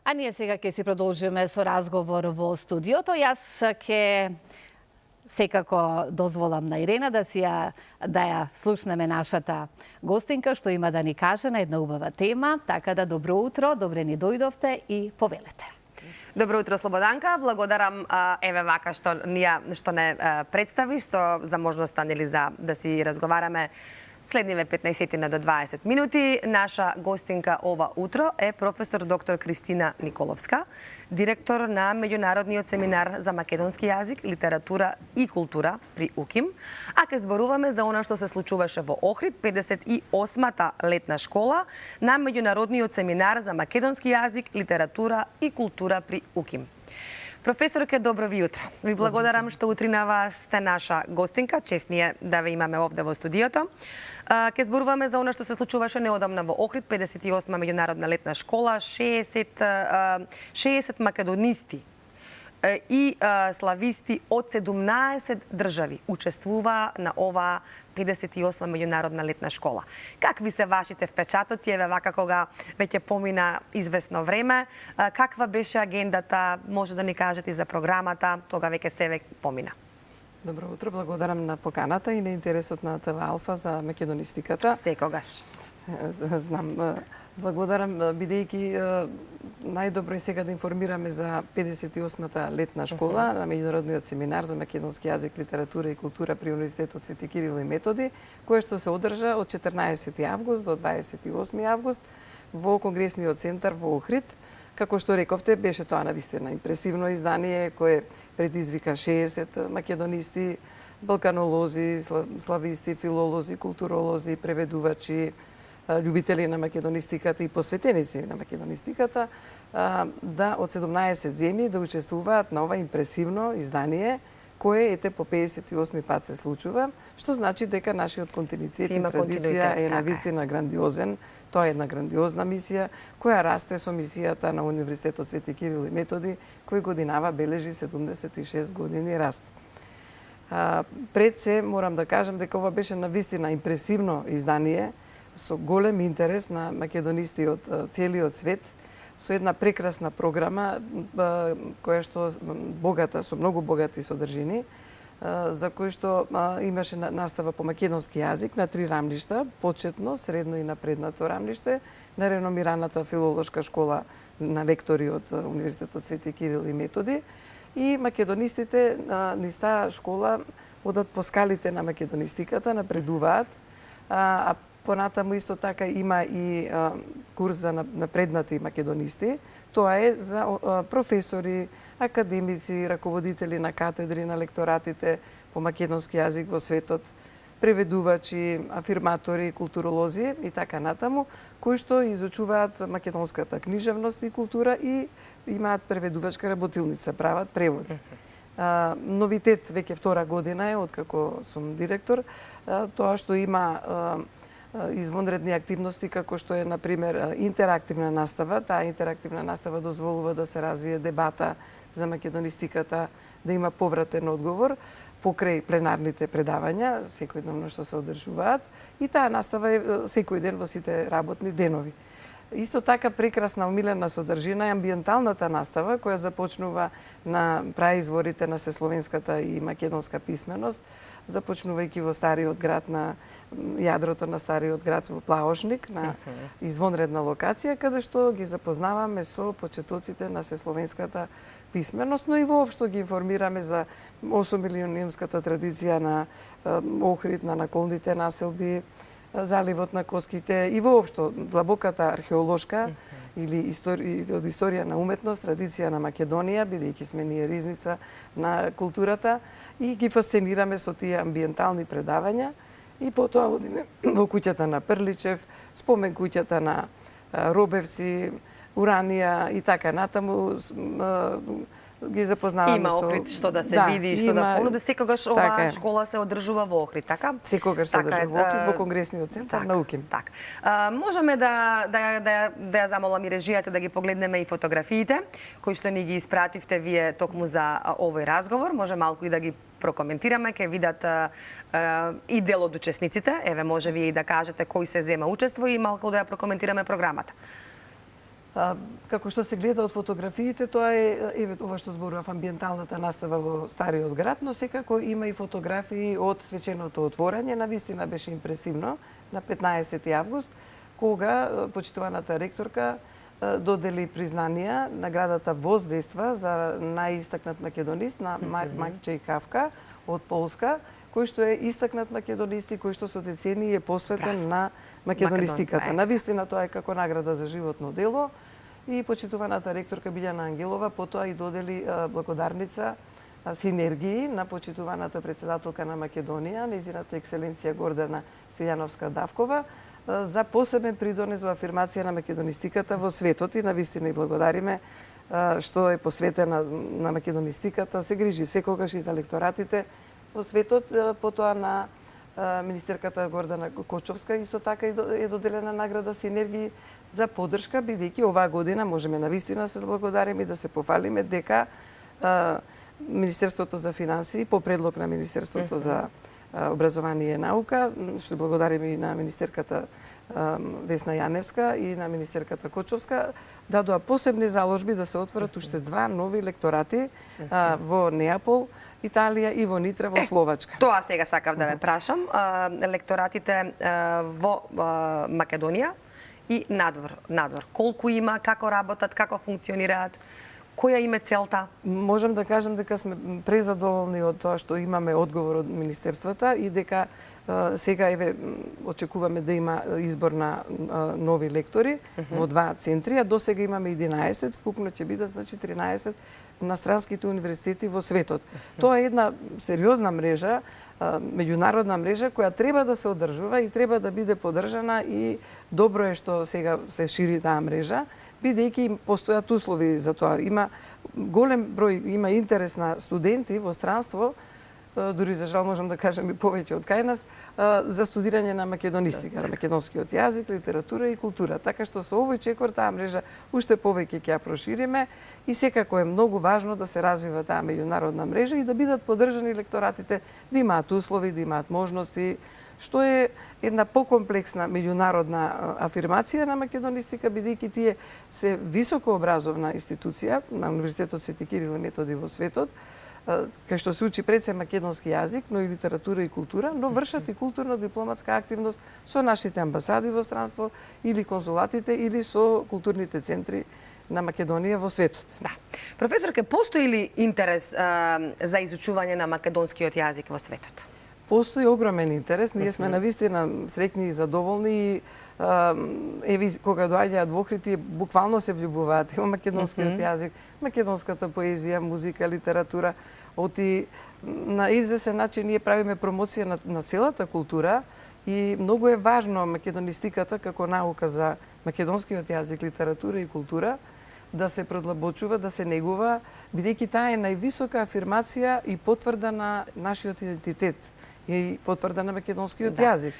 А ние сега ќе си продолжиме со разговор во студиото. Јас ќе секако дозволам на Ирена да ја слушнеме нашата гостинка што има да ни каже на една убава тема. Така да добро утро, добре ни дојдовте и повелете. Добро утро, Слободанка. Благодарам еве вака што не представи, што за можноста да си разговараме следниве 15 до 20 минути. Наша гостинка ова утро е професор доктор Кристина Николовска, директор на Меѓународниот семинар за македонски јазик, литература и култура при УКИМ. А ке зборуваме за она што се случуваше во Охрид, 58-та летна школа на Меѓународниот семинар за македонски јазик, литература и култура при УКИМ. Професорке, добро ви утро. Ви благодарам што утринава сте наша гостинка. Чест ни е да ве имаме овде во студиото. Ке зборуваме за она што се случуваше неодамна во Охрид, 58-ма меѓународна летна школа, 60 македонисти и слависти од 17 држави учествува на ова 58 меѓународна летна школа. Какви се вашите впечатоци, еве вака кога веќе помина известно време? Каква беше агендата? Може да ни кажете и за програмата, тога веќе се помина. Добро утро, благодарам на поканата и на интересот на ТВ Алфа за македонистиката. Секогаш. Знам, благодарам, бидејќи најдобро е сега да информираме за 58-та летна школа на Меѓународниот семинар за македонски јазик, литература и култура при Универзитетот Свети Кирил и Методи, кој што се одржа од 14 август до 28 август во Конгресниот центар во Охрид. Како што рековте, беше тоа навистина импресивно издание кое предизвика 60 македонисти, балканолози, слависти, филолози, културолози, преведувачи, љубители на македонистиката и посветеници на македонистиката, да од 17 земји да учествуваат на ова импресивно издание, кое ете по 58 пат се случува, што значи дека нашиот континуитет и традиција е навистина грандиозен. Тоа е една грандиозна мисија, која расте со мисијата на Универзитетот Свети Кирил и Методи, кој годинава бележи 76 години раст. Пред се, морам да кажам дека ова беше навистина импресивно издание, со голем интерес на македонисти од целиот свет, со една прекрасна програма која што богата, со многу богати содржини, за кој што имаше настава по македонски јазик на 3 рамништа, почетно, средно и напреднато рамниште, на реномираната филолошка школа на лектори од Универзитетот Свети Кирил и Методи, и македонистите низ таа школа одат по скалите на македонистиката, напредуваат, а понатаму исто така има и курс за напреднати македонисти. Тоа е за професори, академици, раководители на катедри, на лекторатите по македонски јазик во светот, преведувачи, афирматори, културолози и така натаму, кои што изучуваат македонската книжевност и култура и имаат преведувачка работилница, прават превод. Новитет веќе втора година е откако сум директор, тоа што има извонредни активности, како што е, например, интерактивна настава. Таа интерактивна настава дозволува да се развие дебата за македонистиката, да има повратен одговор покрај пленарните предавања, секојдневно што се одржуваат, и таа настава е секој ден во сите работни денови. Исто така прекрасна омилена содржина е амбиенталната настава, која започнува на праизворите на сесловенската и македонска писменост, започнувајќи во стариот град на јадрото на стариот град во Плаошник, на извонредна локација, каде што ги запознаваме со почетоците на сесловенската писменост, но и воопшто ги информираме за 8-милионимската традиција на Охрид, на наколните населби, заливот на Коските и воопшто длабоката археолошка или од историја на уметност, традиција на Македонија, бидејќи сме ние ризница на културата, и ги фасцинираме со тие амбиентални предавања, и потоа одиме во куќата на Прличев, спомен куќата на Робевци, Уранија и така натаму, ги запознаваме Има Охрид што да се види и што да понуди. Секогаш оваа школа се одржува во Охрид, така? Секогаш се одржува во Охрид, во Конгресниот центар на УКИМ. Така. Можеме да ја замолам и режијата да ги погледнеме и фотографиите кои што ни ги испративте вие токму за овој разговор. Може малку и да ги прокоментираме, ќе видат и дел од учесниците. Еве, може вие и да кажете кој се зема учество и малку да ја прокоментираме програмата. Како што се гледа од фотографиите, тоа е ова што зборував, амбиенталната настава во Стариот град, но секако има и фотографии од свеченото отворање. Навистина беше импресивно на 15 август, кога почитуваната ректорка додели признанија наградата Воздейства за најистакнат македонист на Маќеј Кавка од Полска, кој што е истакнат македонист и кој што со децении е посветен на македонистиката. Навистина тоа е како награда за животно дело и почитуваната ректорка Билјана Ангелова потоа и додели благодарница синергии на почитуваната председателка на Македонија, нејзината екселенција Гордана Силјановска-Давкова, за посебен придонес во афирмација на македонистиката во светот и навистина и благодариме што е посветена на македонистиката, се грижи секогаш и за лекторатите во светот, потоа на министерката Гордана Кочовска исто така е доделена награда Синергии за поддршка, бидејќи оваа година можеме навистина се благодариме и да се пофалиме дека Министерството за финансии по предлог на Министерството за образование и наука, што благодариме и на министерката Весна Јаневска и на министерката Кочовска, дадоа посебни заложби да се отворат уште 2 нови лекторати во Неапол, Италија и во Нитра во Словачка. Тоа сега сакав да ве прашам. Лекторатите во Македонија и надвор. Колку има, како работат, како функционираат? Која им е целта? Можам да кажам дека сме презадоволни од тоа што имаме одговор од министерствата и дека сега очекуваме да има избор на нови лектори во 2 центри, а до сега имаме 11, вкупно ќе бидат значи 13 на странските универзитети во светот. Тоа е една сериозна мрежа, меѓународна мрежа која треба да се одржува и треба да биде поддржана и добро е што сега се шири таа мрежа, бидејќи постојат услови за тоа. Има голем број, има интерес на студенти во странство, дури за жал можам да кажам и повеќе од кај нас, за студирање на македонистика, на македонскиот јазик, литература и култура. Така што со овој чекор таа мрежа уште повеќе ќе ја прошириме и секако е многу важно да се развива таа меѓународна мрежа и да бидат поддржани лекторатите, да имаат услови, да имаат можности, што е една покомплексна меѓународна афирмација на македонистика, бидејќи тие се високообразовна институција на Универзитетот Свети Кирил и Методи во светот, кај што се учи пред се македонски јазик, но и литература и култура, но вршат и културно-дипломатска активност со нашите амбасади во странство или конзулатите или со културните центри на Македонија во светот. Да. Професорке, постои ли интерес за изучување на македонскиот јазик во светот? Постои огромен интерес, ние сме навистина среќни и задоволни и еве кога доаѓаат во Охрид, буквално се влюбуваат во македонскиот јазик, македонската поезија, музика, литература. На известен начин ние правиме промоција на целата култура и многу е важно македонистиката како наука за македонскиот јазик, литература и култура да се продлабочува, да се негува, бидејќи таа е највисока афирмација и потврда на нашиот идентитет и потврда на македонскиот јазик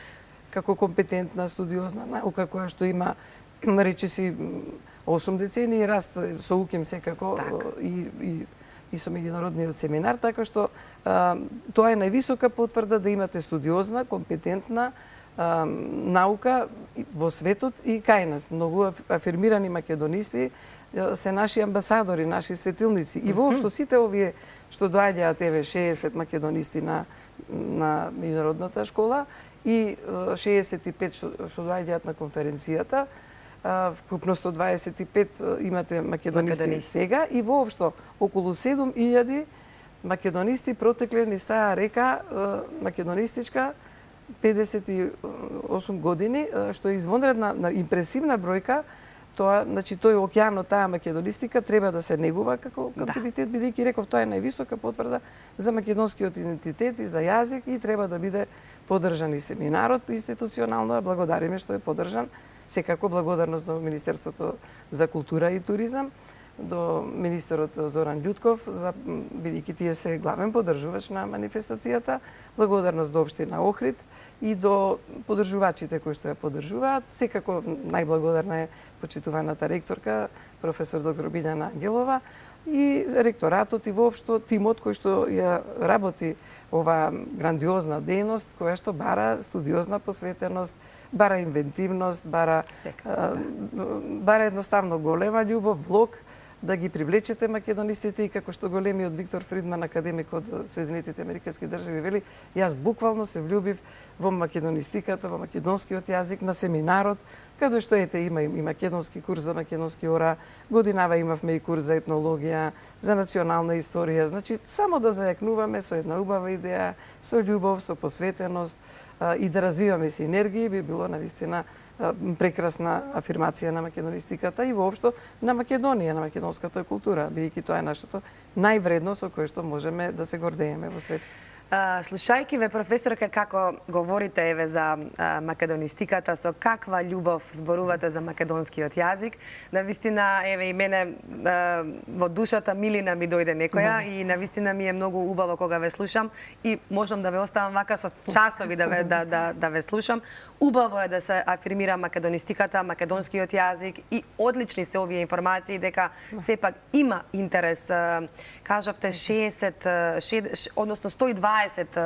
како компетентна, студиозна наука која што има речиси 8 децении раст со УКИМ секако и со меѓународниот семинар, така што тоа е највисока потврда да имате студиозна, компетентна наука во светот и кај нас. Многу афирмирани македонисти се наши амбасадори, наши светилници. И воопшто сите овие што доаѓаат, 60 македонисти на меѓународната школа и 65 што доаѓаат на конференцијата, вкупно 125 имате македонисти сега и воопшто околу 7000 македонисти протекле низ таа река македонистичка 58 години, што е извонредна, импресивна бројка. Тоа, значи, тој океанот, таа македонистика треба да се негува како капиталитет, бидејќи реков тоа е највисока потврда за македонскиот идентитет и за јазик и треба да биде поддржан и семинарот институционално, благодариме што е поддржан. Секако благодарност до Министерството за култура и туризам, до министерот Зоран Љутков, бидејќи тие се главен поддржувач на манифестацијата, благодарност до општина Охрид и до поддржувачите кои што ја поддржуваат. Секако најблагодарна е почитуваната ректорка, професор доктор Билјана Ангелова, и ректоратот и воопшто тимот кој што ја работи оваа грандиозна дејност, која што бара студиозна посветеност, бара инвентивност, бара едноставно голема љубов, влог, да ги привлечете македонистите и како што големиот Виктор Фридман, академик од Соединетите Американски држави, вели, јас буквално се влюбив во македонистиката, во македонскиот јазик на семинарот, каде што има и македонски курс за македонски ора, годинава имавме и курс за етнологија, за национална историја, значи само да зајакнуваме со една убава идеја, со љубов, со посветеност и да развиваме синергии, би било навистина прекрасна афирмација на македонистиката и воопшто на Македонија, на македонската култура, бидејќи тоа е нашето највредно со кое што можеме да се гордееме во светот. Слушајќи ве, професорка, како говорите еве за македонистиката, со каква љубов зборувате за македонскиот јазик, навистина еве и мене во душата милина ми дојде некоја и навистина ми е многу убаво кога ве слушам и можам да ве оставам вака со часови да ве слушам. Убаво е да се афирмира македонистиката, македонскиот јазик и одлични се овие информации дека сепак има интерес. Кажавте 60, односно 120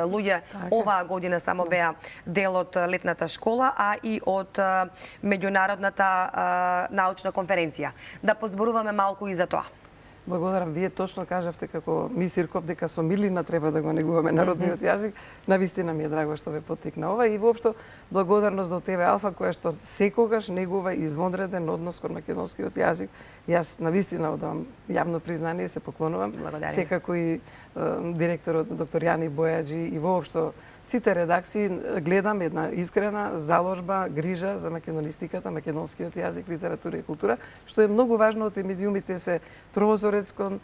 луѓе оваа година само беа дел од летната школа, а и од меѓународната научна конференција. Да позборуваме малку и за тоа. Благодарам. Вие точно кажавте како Мисирков дека со милина треба да го негуваме народниот јазик. Навистина ми е драго што ве поттикна ова и воопшто благодарност до тебе, Алфа, која што секогаш негува извонреден однос кон македонскиот јазик. Јас навистина одавам јавно признание, се поклонувам. Благодарим. Секако и директорот доктор Јани Бојаджи и воопшто сите редакции гледам една искрена заложба, грижа за македонистиката, македонскиот јазик, литература и култура, што е многу важно. Од медиумите се прозорец кон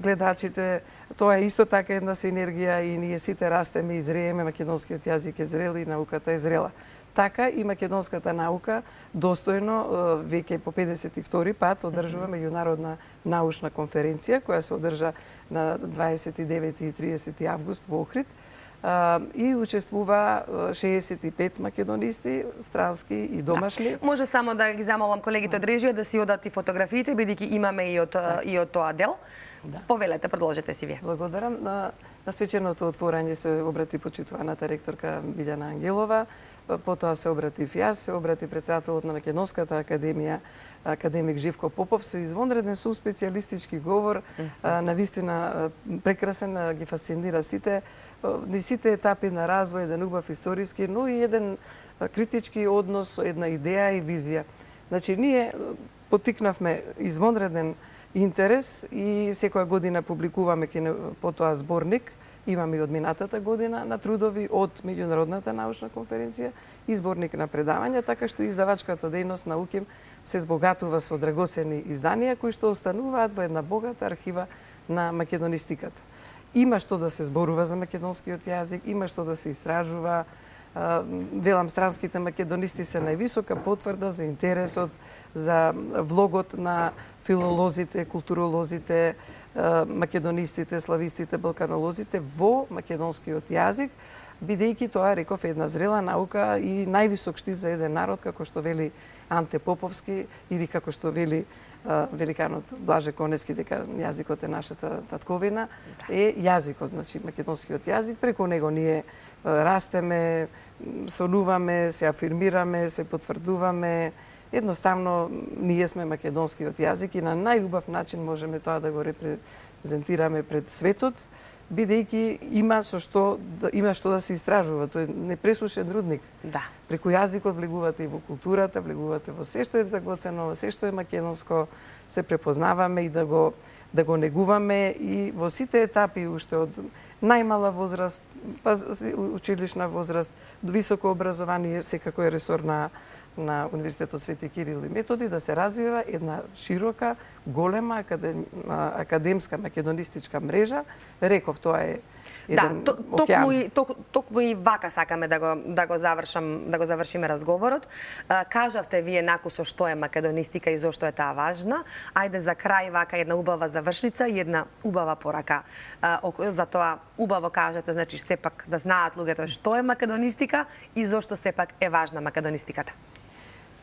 гледачите. Тоа е исто така една синергија и ние сите растеме и зрееме, македонскиот јазик е зрел и науката е зрела. Така и македонската наука достојно веќе по 52 пат одржува меѓународна научна конференција која се одржа на 29 и 30 август во Охрид и учествува 65 македонисти, странски и домашни. Може само да ги замолам колегите од режија да си одат и фотографиите, бидејќи имаме и од тоа дел. Повелете, продолжете си вие. Благодарам. На свеченото отворање се обрати почитуваната ректорка Билјана Ангелова, потоа се обратив јас, се обрати претседателот на Македонската академија, академик Живко Попов, со извонреден суспецијалистички говор, навистина прекрасен, ги фасцинира сите етапи на развој, еден убав историски, но и еден критички однос, една идеја и визија. Значи, ние поттикнавме извонреден интерес и секоја година публикуваме потоа зборник, имаме и од минатата година на трудови од меѓународната научна конференција и зборник на предавања, така што издавачката дејност на УКИМ се збогатува со драгоцени изданија кои што остануваат во една богата архива на македонистиката. Има што да се зборува за македонскиот јазик, има што да се истражува. Велам, странските македонисти се највисока потврда за интересот, за влогот на филолозите, културолозите, македонистите, славистите, балканолозите во македонскиот јазик, бидејќи тоа, реков, една зрела наука и највисок штит за еден народ, како што вели Анте Поповски или како што вели великанот Блаже Конески, дека јазикот е нашата татковина, е јазикот, значи македонскиот јазик. Преку него ние растеме, сонуваме, се афирмираме, се потврдуваме. Едноставно, ние сме македонскиот јазик и на најубав начин можеме тоа да го репрезентираме пред светот, бидејќи има што да се истражува. Тој е непресушен рудник. Да. Преку јазикот влегувате и во културата, влегувате во се што е драгоцено, се што е македонско, се препознаваме и да го негуваме и во сите етапи, уште од најмала возраст, па училишна возраст, до високо образование, секако е ресор на Универзитетот Свети Кирил и Методи, да се развива една широка, голема академска македонистичка мрежа. Реков, тоа е еден океан. Токму и вака сакаме да го завршиме разговорот. Кажавте вие накусо што е македонистика и зошто е таа важна. Ајде за крај вака една убава завршница и една убава порака. За тоа убаво кажете, значи сепак да знаат луѓето што е македонистика и зошто сепак е важна македонистиката.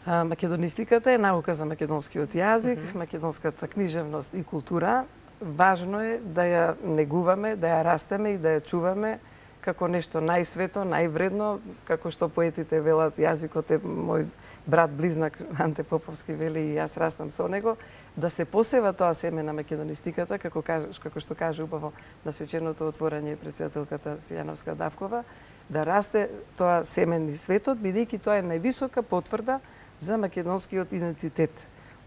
Македонистиката е наука за македонскиот јазик, македонската книжевност и култура, важно е да ја негуваме, да ја растеме и да ја чуваме како нешто најсвето, највредно, како што поетите велат, јазикот е мој брат близнак Анте Поповски вели и јас растам со него, да се посева тоа семе на македонистиката, како што каже убаво на свеченото отворање претседателката Сијановска Давкова, да расте тоа семе низ светот, бидејќи тоа е највисока потврда за македонскиот идентитет.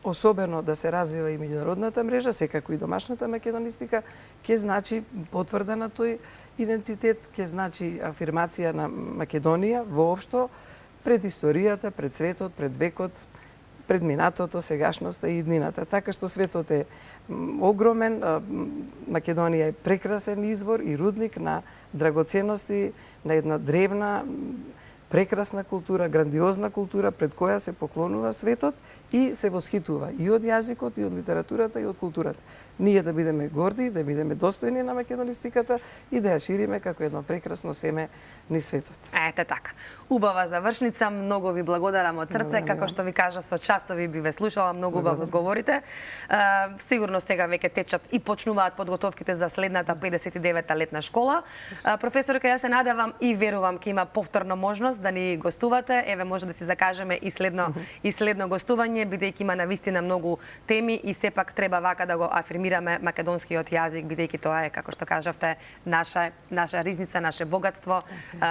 Особено да се развива и меѓународната мрежа, секако и домашната македонистика, ќе значи потврда на тој идентитет, ќе значи афирмација на Македонија воопшто пред историјата, пред светот, пред векот, пред минатото, сегашноста и иднината. Така што светот е огромен, Македонија е прекрасен извор и рудник на драгоценности, на една древна, прекрасна култура, грандиозна култура пред која се поклонува светот и се восхитува и од јазикот, и од литературата, и од културата. Ние да бидеме горди, да бидеме достојни на македонистиката и да ја шириме како едно прекрасно семе низ светот. Ете така. Убава завршница, многу ви благодарам од срце, како што ви кажа, со часови би ве слушала, многу убаво говорите. Сигурно сега веќе течат и почнуваат подготовките за следната 59-та летна школа. Професорка, јас се надевам и верувам ќе има повторна можност да ни гостувате. Еве може да си закажеме и следно гостување, бидејќи има навистина многу теми и сепак треба вака да го афирмираме македонскиот јазик, бидејќи тоа е, како што кажавте, наша ризница, наше богатство,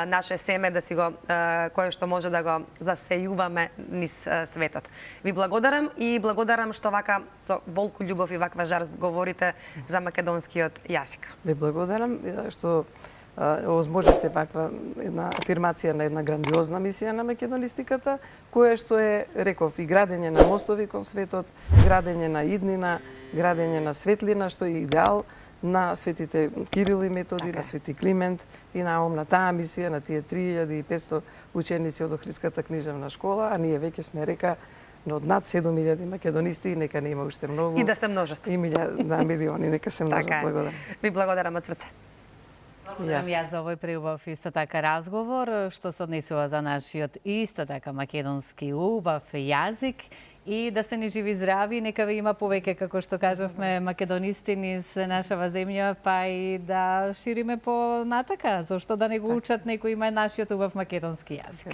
наше семе да си го кое што може да го засејуваме низ светот. Ви благодарам и благодарам што вака со волку љубов и ваква жар говорите за македонскиот јазик. Ви благодарам што озможевте ваква една афирмација на една грандиозна мисија на македонистиката, која што е, реков, и градење на мостови кон светот, градење на иднина, градење на светлина, што е идеал на светите Кирил и Методи, на свети Климент и на таа мисија на тие 3500 ученици од Охридската книжевна школа, а ние веќе сме река од над 7000 македонисти, нека не има уште многу. И да се множат. И милиони, нека се множат. Благодарам. Ви благодарам од срце. Благодарам јас за овој преубав исто така разговор, што се однесува за нашиот исто така македонски убав јазик и да сте ни живи здрави, нека ви има повеќе, како што кажавме, македонисти низ нашава земја, па и да шириме по натака, зошто да не го учат некој има нашиот убав македонски јазик.